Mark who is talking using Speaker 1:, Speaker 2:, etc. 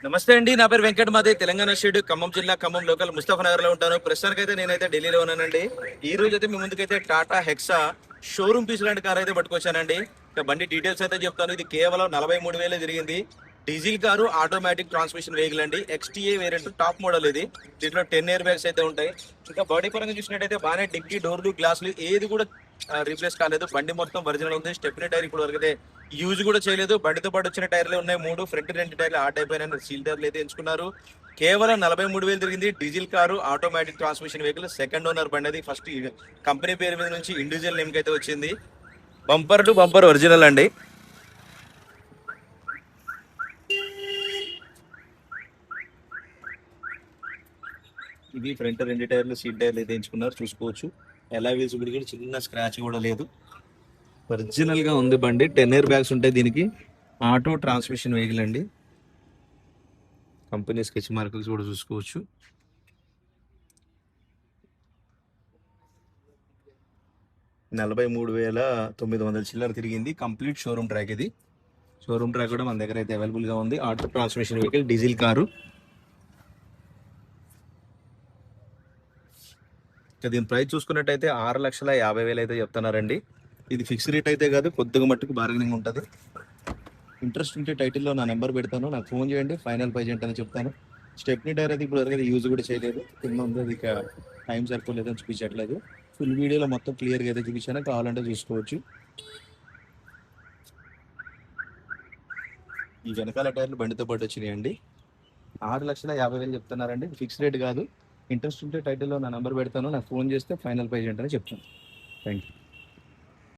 Speaker 1: నమస్తే అండి, నా పేరు వెంకట్. మాది తెలంగాణ స్టేట్ ఖమ్మం జిల్లా ఖమ్మం లోకల్ ముస్తఫా నగర్ లో ఉంటాను. ప్రస్తుతానికైతే నేనైతే ఢిల్లీలో ఉన్నానండి. ఈ రోజు అయితే మీ ముందుకైతే టాటా హెక్సా షోరూమ్ పీస్ లాంటి కార్ అయితే పట్టుకొచ్చానండి. ఇక బండి డీటెయిల్స్ అయితే చెప్తాను. ఇది కేవలం 43,000 తిరిగింది. Diesel car, automatic transmission vehicle అండి. XTA వేరియంట్ టాప్ మోడల్ ఇది. దీంట్లో 10 ఎయిర్ బ్యాగ్స్ అయితే ఉంటాయి. ఇంకా బాడీ పరంగా చూసినట్టయితే బాగానే డిక్కీ, డోర్లు, గ్లాసులు ఏది కూడా రీప్లేస్ కాలేదు. బండి మొత్తం ఒరిజినల్ ఉంది. స్టెప్నీ టైర్ ఇప్పుడు వరకు అయితే యూజ్ కూడా చేయలేదు. బండితో పాటు వచ్చిన టైర్లు ఉన్నాయి 3. ఫ్రంట్ 2 టైర్లు ఆ టైప్ అయినా సీల్ టైర్లు అయితే ఎంచుకున్నారు. కేవలం 43,000 తిరిగింది. Diesel car, automatic transmission vehicle, second owner బండి అది. ఫస్ట్ కంపెనీ పేరు మీద నుంచి ఇండివిజువల్ నేమ్ కి అయితే వచ్చింది. బంపర్ టు బంపర్ ఒరిజినల్ అండి. ఇవి ఫ్రంట్ 2 టైర్లు సీట్ టైర్లు అయితే ఎంచుకున్నారు, చూసుకోవచ్చు. ఎలా వీల్స్ కూడా చిన్న స్క్రాచ్ కూడా లేదు. ఒరిజినల్ గా ఉంది బండి. 10 ఎయిర్ బ్యాగ్స్ ఉంటాయి దీనికి. ఆటో ట్రాన్స్మిషన్ వెహికల్ అండి. కంపెనీ స్కెచ్ మార్కులు కూడా చూసుకోవచ్చు. 43,900 చిల్లర తిరిగింది. కంప్లీట్ షోరూమ్ ట్రాక్ ఇది. షోరూమ్ ట్రాక్ కూడా మన దగ్గర అయితే అవైలబుల్ గా ఉంది. Auto transmission vehicle, diesel car. దీని ప్రైస్ చూసుకున్నట్టయితే 6,50,000 అయితే చెప్తున్నారండి. ఇది ఫిక్స్ రేట్ అయితే కాదు, కొద్దిగా మట్టుకు బార్గెనింగ్ ఉంటుంది. ఇంట్రెస్ట్ ఉంటే టైటిల్లో నా నెంబర్ పెడతాను, నాకు ఫోన్ చేయండి, ఫైనల్ ప్రైజ్ ఏంటని చెప్తాను. స్టెప్నీ టైర్ అయితే ఇప్పుడు వరకు యూజ్ కూడా చేయలేదు. కింద ఉంది, అది ఇక టైం సరిపోలేదని చూపించట్లేదు. ఫుల్ వీడియోలో మొత్తం క్లియర్గా అయితే చూపించాను, కావాలంటే చూసుకోవచ్చు. ఈ వెనకాల టైర్లు బండితో పాటు వచ్చినాయండి. 6,50,000 చెప్తున్నారండి. ఫిక్స్ రేట్ కాదు. ఇంట్రెస్ట్ ఉంటే టైటిల్లో నా నెంబర్ పెడతాను, నాకు ఫోన్ చేస్తే ఫైనల్ ప్రైజ్ ఏంటని చెప్తాను. Thank you.